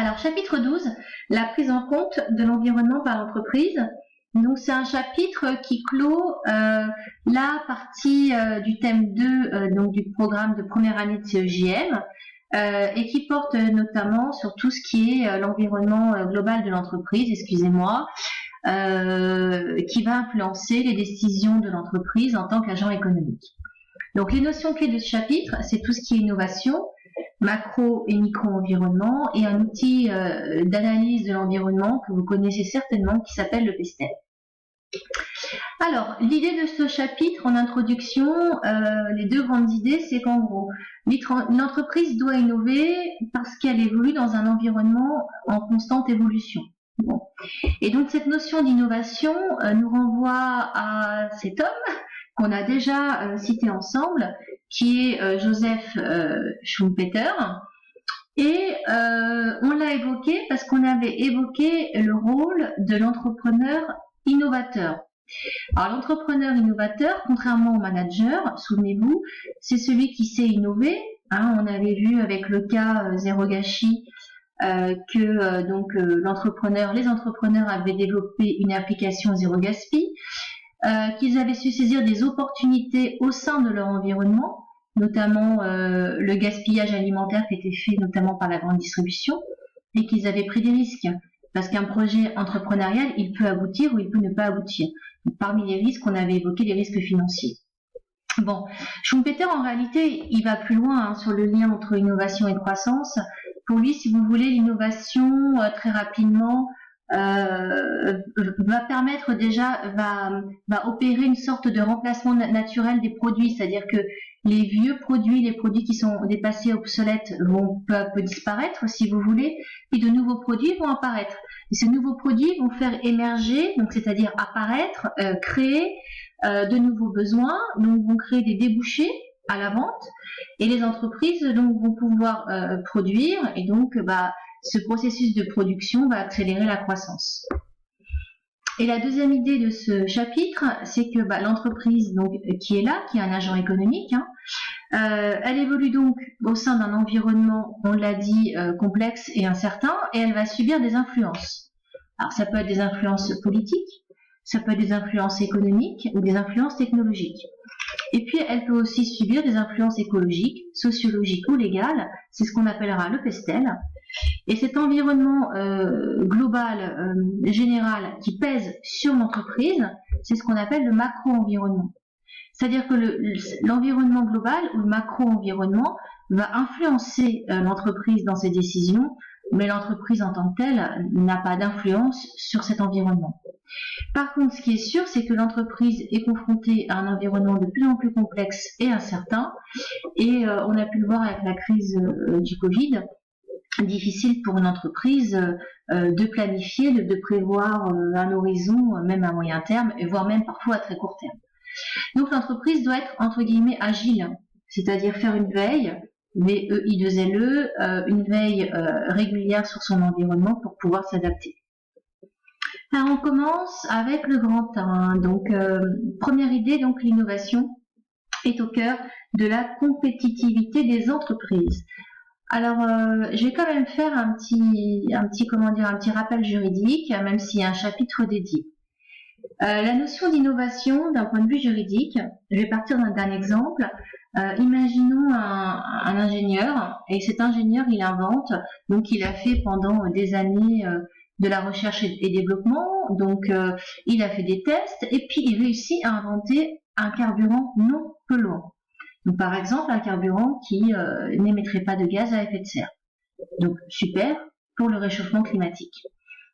Alors, chapitre 12, la prise en compte de l'environnement par l'entreprise. Donc, c'est un chapitre qui clôt la partie du thème 2 donc du programme de première année de CEJM et qui porte notamment sur tout ce qui est l'environnement global de l'entreprise, excusez-moi, qui va influencer les décisions de l'entreprise en tant qu'agent économique. Donc, les notions clés de ce chapitre, c'est tout ce qui est innovation, macro et micro-environnement, et un outil d'analyse de l'environnement que vous connaissez certainement qui s'appelle le PESTEL. Alors, l'idée de ce chapitre en introduction, les deux grandes idées, c'est qu'en gros, l'entreprise doit innover parce qu'elle évolue dans un environnement en constante évolution. Bon. Et donc, cette notion d'innovation nous renvoie à cet homme qu'on a déjà cité ensemble, qui est Joseph Schumpeter. Et on l'a évoqué parce qu'on avait évoqué le rôle de l'entrepreneur innovateur. Alors l'entrepreneur innovateur, contrairement au manager, souvenez-vous, c'est celui qui sait innover. Hein, on avait vu avec le cas Zéro Gâchis que les entrepreneurs avaient développé une application Zéro Gaspille, qu'ils avaient su saisir des opportunités au sein de leur environnement, notamment le gaspillage alimentaire qui était fait notamment par la grande distribution, et qu'ils avaient pris des risques. Parce qu'un projet entrepreneurial, il peut aboutir ou il peut ne pas aboutir. Donc, parmi les risques, on avait évoqué les risques financiers. Bon, Schumpeter, en réalité, il va plus loin sur le lien entre innovation et croissance. Pour lui, si vous voulez, l'innovation, très rapidement, va permettre déjà, va opérer une sorte de remplacement naturel des produits, c'est-à-dire que les vieux produits, les produits qui sont dépassés, obsolètes, vont peu à peu disparaître, si vous voulez, et de nouveaux produits vont apparaître. Et ces nouveaux produits vont faire émerger, donc c'est-à-dire apparaître, créer de nouveaux besoins, donc vont créer des débouchés à la vente, et les entreprises donc vont pouvoir produire, et donc ce processus de production va accélérer la croissance. Et la deuxième idée de ce chapitre, c'est que l'entreprise donc qui est là, qui est un agent économique, elle évolue donc au sein d'un environnement, on l'a dit, complexe et incertain, et elle va subir des influences. Alors ça peut être des influences politiques, ça peut être des influences économiques ou des influences technologiques. Et puis elle peut aussi subir des influences écologiques, sociologiques ou légales, c'est ce qu'on appellera le PESTEL. Et cet environnement global, général, qui pèse sur l'entreprise, c'est ce qu'on appelle le macro-environnement. C'est-à-dire que l'environnement global ou le macro-environnement va influencer l'entreprise dans ses décisions, mais l'entreprise en tant que telle n'a pas d'influence sur cet environnement. Par contre, ce qui est sûr, c'est que l'entreprise est confrontée à un environnement de plus en plus complexe et incertain, et on a pu le voir avec la crise du Covid, difficile pour une entreprise de planifier, de prévoir un horizon, même à moyen terme, et voire même parfois à très court terme. Donc l'entreprise doit être entre guillemets agile, c'est-à-dire faire une veille, VEI2LE, une veille régulière sur son environnement pour pouvoir s'adapter. Alors on commence avec le grand 1. Donc première idée, donc l'innovation est au cœur de la compétitivité des entreprises. Alors, je vais quand même faire un petit rappel juridique, même s'il y a un chapitre dédié. La notion d'innovation, d'un point de vue juridique, je vais partir d'un exemple. Imaginons un ingénieur, et cet ingénieur, il invente, donc il a fait pendant des années de la recherche et développement, donc il a fait des tests, et puis il réussit à inventer un carburant non polluant. Donc, par exemple, un carburant qui n'émettrait pas de gaz à effet de serre. Donc, super pour le réchauffement climatique.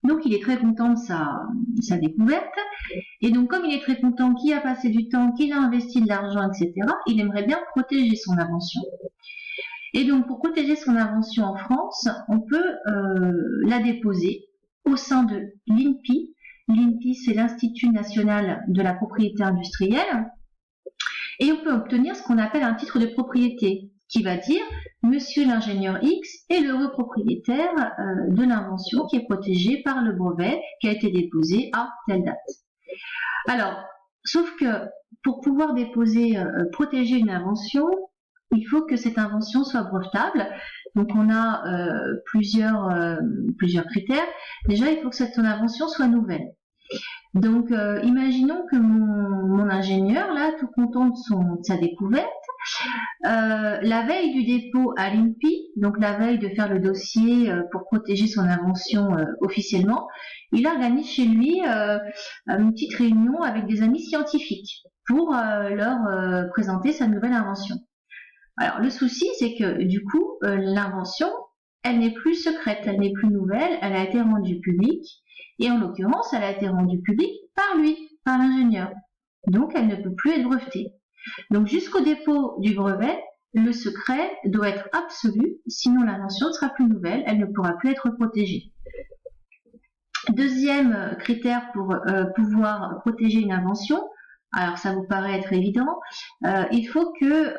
Donc, il est très content de sa découverte. Et donc, comme il est très content, qu'il a passé du temps, qu'il a investi de l'argent, etc., il aimerait bien protéger son invention. Et donc, pour protéger son invention en France, on peut la déposer au sein de l'INPI. L'INPI, c'est l'Institut national de la propriété industrielle. Et on peut obtenir ce qu'on appelle un titre de propriété, qui va dire « Monsieur l'ingénieur X est l'heureux propriétaire de l'invention qui est protégée par le brevet qui a été déposé à telle date ». Alors, sauf que pour pouvoir protéger une invention, il faut que cette invention soit brevetable, Donc on a plusieurs critères. Déjà, il faut que ton invention soit nouvelle. Donc imaginons que mon ingénieur, là, tout content de sa découverte, la veille du dépôt à l'INPI, donc la veille de faire le dossier pour protéger son invention officiellement, il organise chez lui une petite réunion avec des amis scientifiques pour leur présenter sa nouvelle invention. Alors le souci, c'est que du coup, l'invention, elle n'est plus secrète, elle n'est plus nouvelle, elle a été rendue publique, et en l'occurrence, elle a été rendue publique par lui, par l'ingénieur. Donc elle ne peut plus être brevetée. Donc jusqu'au dépôt du brevet, le secret doit être absolu, sinon l'invention ne sera plus nouvelle, elle ne pourra plus être protégée. Deuxième critère pour pouvoir protéger une invention, alors ça vous paraît être évident, il faut qu'il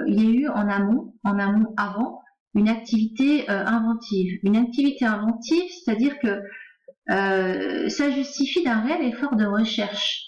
y ait eu en amont avant, une activité inventive. Une activité inventive, c'est-à-dire que ça justifie d'un réel effort de recherche.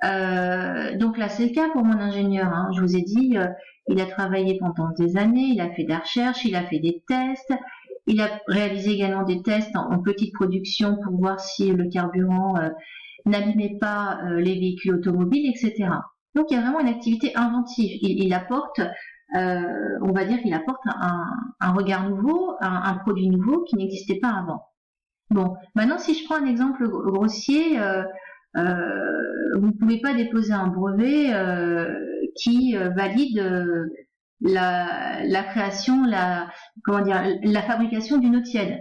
Donc là, c'est le cas pour mon ingénieur. Hein. Je vous ai dit, il a travaillé pendant des années, il a fait des recherches, il a fait des tests, il a réalisé également des tests en petite production pour voir si le carburant n'abîmait pas les véhicules automobiles, etc. Donc il y a vraiment une activité inventive. Il apporte, on va dire qu'il apporte un regard nouveau, un produit nouveau qui n'existait pas avant. Bon, maintenant si je prends un exemple grossier, vous ne pouvez pas déposer un brevet qui valide la création, la fabrication d'une eau tiède.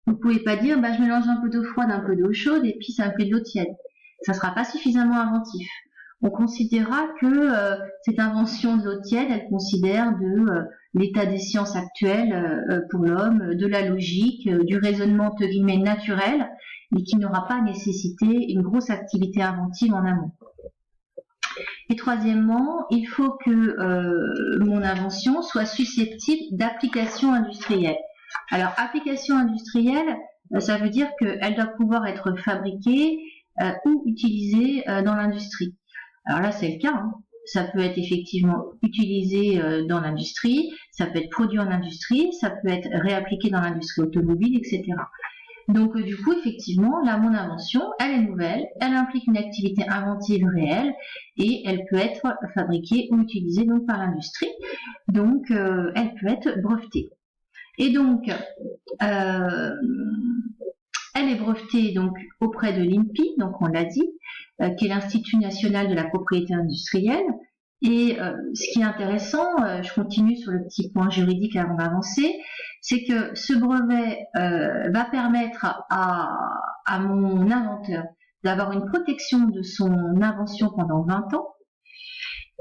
Vous ne pouvez pas dire, je mélange un peu d'eau froide, un peu d'eau chaude, et puis ça me fait de l'eau tiède. Ça ne sera pas suffisamment inventif. On considérera que cette invention de l'eau tiède, elle considère de l'état des sciences actuelles pour l'homme, de la logique, du raisonnement entre guillemets naturel, mais qui n'aura pas nécessité une grosse activité inventive en amont. Et troisièmement, il faut que mon invention soit susceptible d'application industrielle. Alors, application industrielle, ça veut dire qu'elle doit pouvoir être fabriquée ou utilisée dans l'industrie. Alors là, c'est le cas. Hein. Ça peut être effectivement utilisé dans l'industrie, ça peut être produit en industrie, ça peut être réappliqué dans l'industrie automobile, etc. Donc du coup, effectivement, là, mon invention, elle est nouvelle, elle implique une activité inventive réelle et elle peut être fabriquée ou utilisée donc par l'industrie. Donc, elle peut être brevetée. Et donc, elle est brevetée donc auprès de l'INPI, donc on l'a dit, qui est l'Institut national de la propriété industrielle. Et ce qui est intéressant, je continue sur le petit point juridique avant d'avancer, c'est que ce brevet va permettre à mon inventeur d'avoir une protection de son invention pendant 20 ans,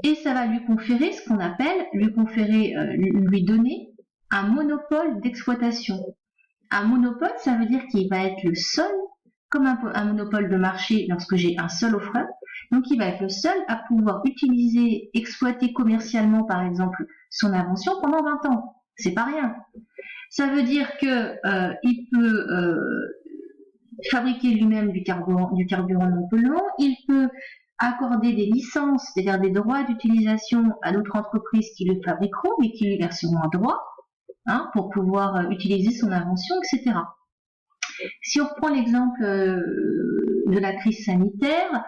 et ça va lui conférer ce qu'on appelle, lui donner un monopole d'exploitation. Un monopole, ça veut dire qu'il va être le seul, comme un monopole de marché lorsque j'ai un seul offreur, donc il va être le seul à pouvoir utiliser, exploiter commercialement par exemple son invention pendant 20 ans. C'est pas rien. Ça veut dire que il peut fabriquer lui-même du carburant non polluant, il peut accorder des licences, c'est-à-dire des droits d'utilisation à d'autres entreprises qui le fabriqueront mais qui lui verseront un droit pour pouvoir utiliser son invention, etc. Si on reprend l'exemple de la crise sanitaire,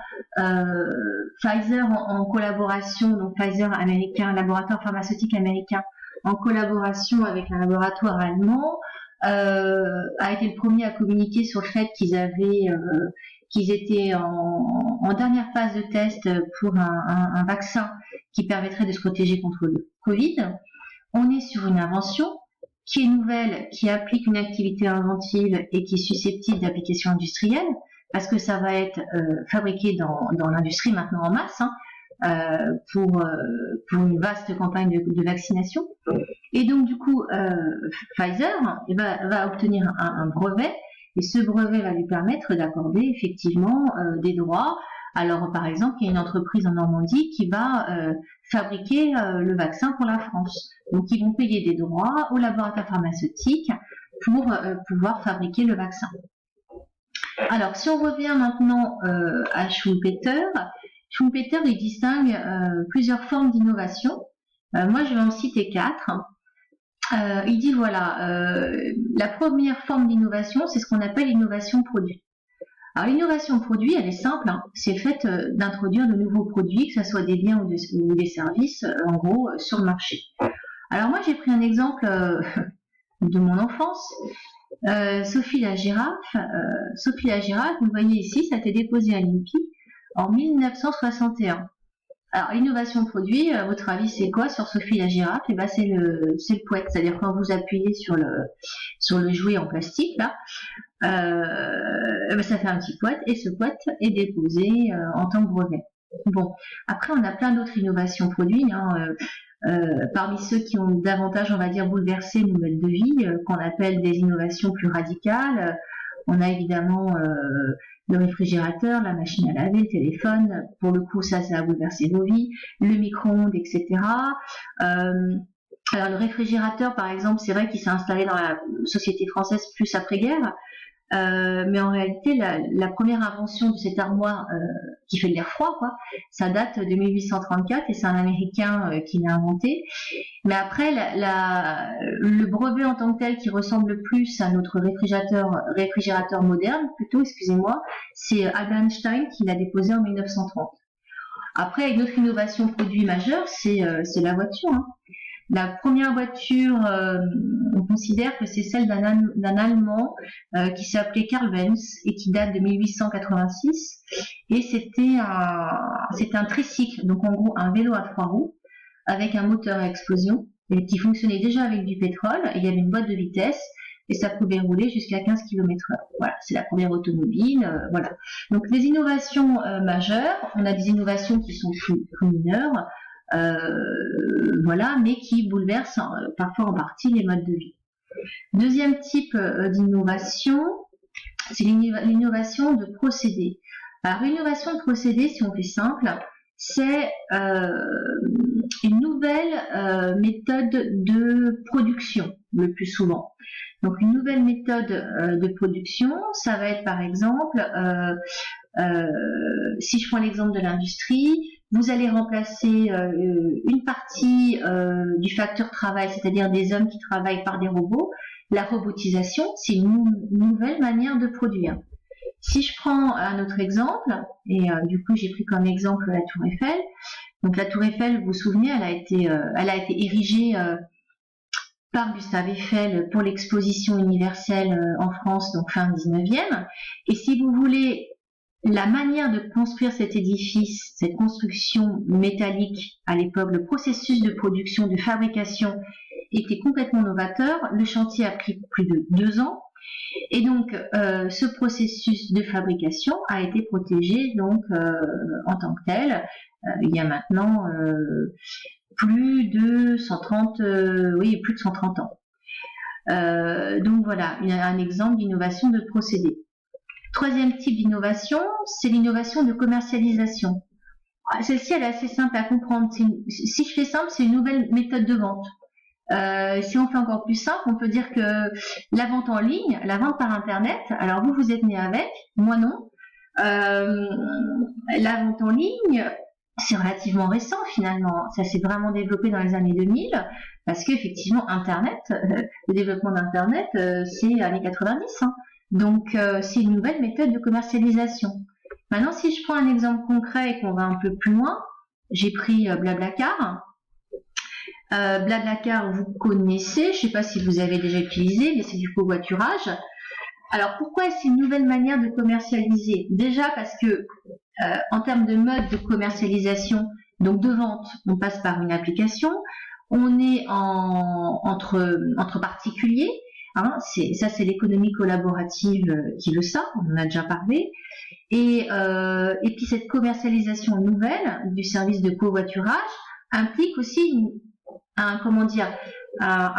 Pfizer en collaboration, donc Pfizer américain, laboratoire pharmaceutique américain, en collaboration avec un laboratoire allemand, a été le premier à communiquer sur le fait qu'ils étaient en dernière phase de test pour un vaccin qui permettrait de se protéger contre le Covid. On est sur une invention qui est nouvelle, qui applique une activité inventive et qui est susceptible d'application industrielle, parce que ça va être fabriqué dans l'industrie maintenant en masse, pour une vaste campagne de vaccination. Et donc du coup, Pfizer va obtenir un brevet, et ce brevet va lui permettre d'accorder effectivement des droits. Alors par exemple, il y a une entreprise en Normandie qui va fabriquer le vaccin pour la France. Donc ils vont payer des droits au laboratoire pharmaceutique pour pouvoir fabriquer le vaccin. Alors si on revient maintenant à Schumpeter, Schumpeter il distingue plusieurs formes d'innovation. Moi je vais en citer 4. Il dit voilà, la première forme d'innovation, c'est ce qu'on appelle l'innovation produit. Alors l'innovation produit, elle est simple, hein. C'est le fait d'introduire de nouveaux produits, que ce soit des biens ou des services, en gros, sur le marché. Alors moi, j'ai pris un exemple de mon enfance. Sophie la girafe, vous voyez ici, ça a été déposé à l'INPI en 1961. Alors, l'innovation produit, à votre avis, c'est quoi sur Sophie la girafe? Et ben, c'est le poète. C'est-à-dire quand vous appuyez sur le jouet en plastique, là, ben, ça fait un petit poète, et ce poète est déposé en tant que brevet. Bon, après, on a plein d'autres innovations produits, hein, parmi ceux qui ont davantage, on va dire, bouleversé nos modes de vie, qu'on appelle des innovations plus radicales. On a évidemment le réfrigérateur, la machine à laver, le téléphone. Pour le coup, ça a bouleversé nos vies. Le micro-ondes, etc. Alors le réfrigérateur, par exemple, c'est vrai qu'il s'est installé dans la société française plus après-guerre. Mais en réalité, la première invention de cette armoire qui fait de l'air froid, quoi, ça date de 1834 et c'est un Américain qui l'a inventé. Mais après, le brevet en tant que tel qui ressemble plus à notre réfrigérateur moderne, plutôt, excusez-moi, c'est Albert Einstein qui l'a déposé en 1930. Après, une autre innovation produit majeure, c'est la voiture, hein. La première voiture, on considère que c'est celle d'un Allemand qui s'appelait Karl Benz et qui date de 1886. Et c'était un tricycle, donc en gros un vélo à 3 roues avec un moteur à explosion et qui fonctionnait déjà avec du pétrole. Et il y avait une boîte de vitesse et ça pouvait rouler jusqu'à 15 km/h. Voilà, c'est la première automobile. Voilà. Donc des innovations majeures. On a des innovations qui sont plus mineures. Voilà, mais qui bouleversent parfois en partie les modes de vie. Deuxième type d'innovation, c'est l'innovation de procédé. Alors, l'innovation de procédé, si on fait simple, c'est une nouvelle méthode de production, le plus souvent. Donc, une nouvelle méthode de production, ça va être par exemple, si je prends l'exemple de l'industrie, vous allez remplacer une partie du facteur travail, c'est-à-dire des hommes qui travaillent par des robots. La robotisation, c'est une nouvelle manière de produire. Si je prends un autre exemple, et du coup j'ai pris comme exemple la Tour Eiffel. Donc la Tour Eiffel, vous vous souvenez, elle a été érigée par Gustave Eiffel pour l'exposition universelle en France, donc fin 19e. Et si vous voulez, la manière de construire cet édifice, cette construction métallique à l'époque, le processus de production, de fabrication était complètement novateur. Le chantier a pris plus de 2 ans. Et donc, ce processus de fabrication a été protégé donc en tant que tel. Il y a maintenant plus de 130 ans. Donc voilà, il y a un exemple d'innovation de procédé. Troisième type d'innovation, c'est l'innovation de commercialisation. Celle-ci, elle est assez simple à comprendre. Si je fais simple, c'est une nouvelle méthode de vente. Si on fait encore plus simple, on peut dire que la vente en ligne, la vente par Internet, alors vous êtes né avec, moi non. La vente en ligne, c'est relativement récent finalement. Ça s'est vraiment développé dans les années 2000 parce qu'effectivement, Internet, le développement d'Internet, c'est années 90. Hein. Donc, c'est une nouvelle méthode de commercialisation. Maintenant, si je prends un exemple concret et qu'on va un peu plus loin, j'ai pris Blablacar. Blablacar, vous connaissez, je ne sais pas si vous avez déjà utilisé, mais c'est du covoiturage. Alors, pourquoi c'est une nouvelle manière de commercialiser? Déjà parce que, en termes de mode de commercialisation, donc de vente, on passe par une application, on est entre particuliers. Hein, c'est l'économie collaborative qui veut ça, on en a déjà parlé. Et puis cette commercialisation nouvelle du service de covoiturage implique aussi un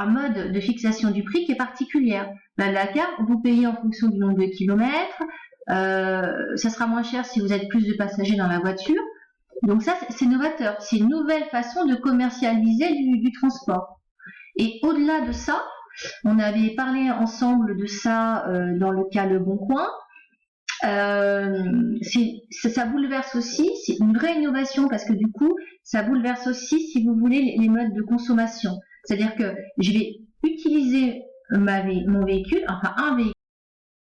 mode de fixation du prix qui est particulière. Blablacar, vous payez en fonction du nombre de kilomètres, ça sera moins cher si vous êtes plus de passagers dans la voiture. Donc ça, c'est novateur. C'est une nouvelle façon de commercialiser du transport. Et au-delà de ça, on avait parlé ensemble de ça dans le cas Le Bon Coin. Ça bouleverse aussi, c'est une vraie innovation parce que du coup, ça bouleverse aussi, si vous voulez, les modes de consommation. C'est-à-dire que je vais utiliser mon véhicule, enfin un véhicule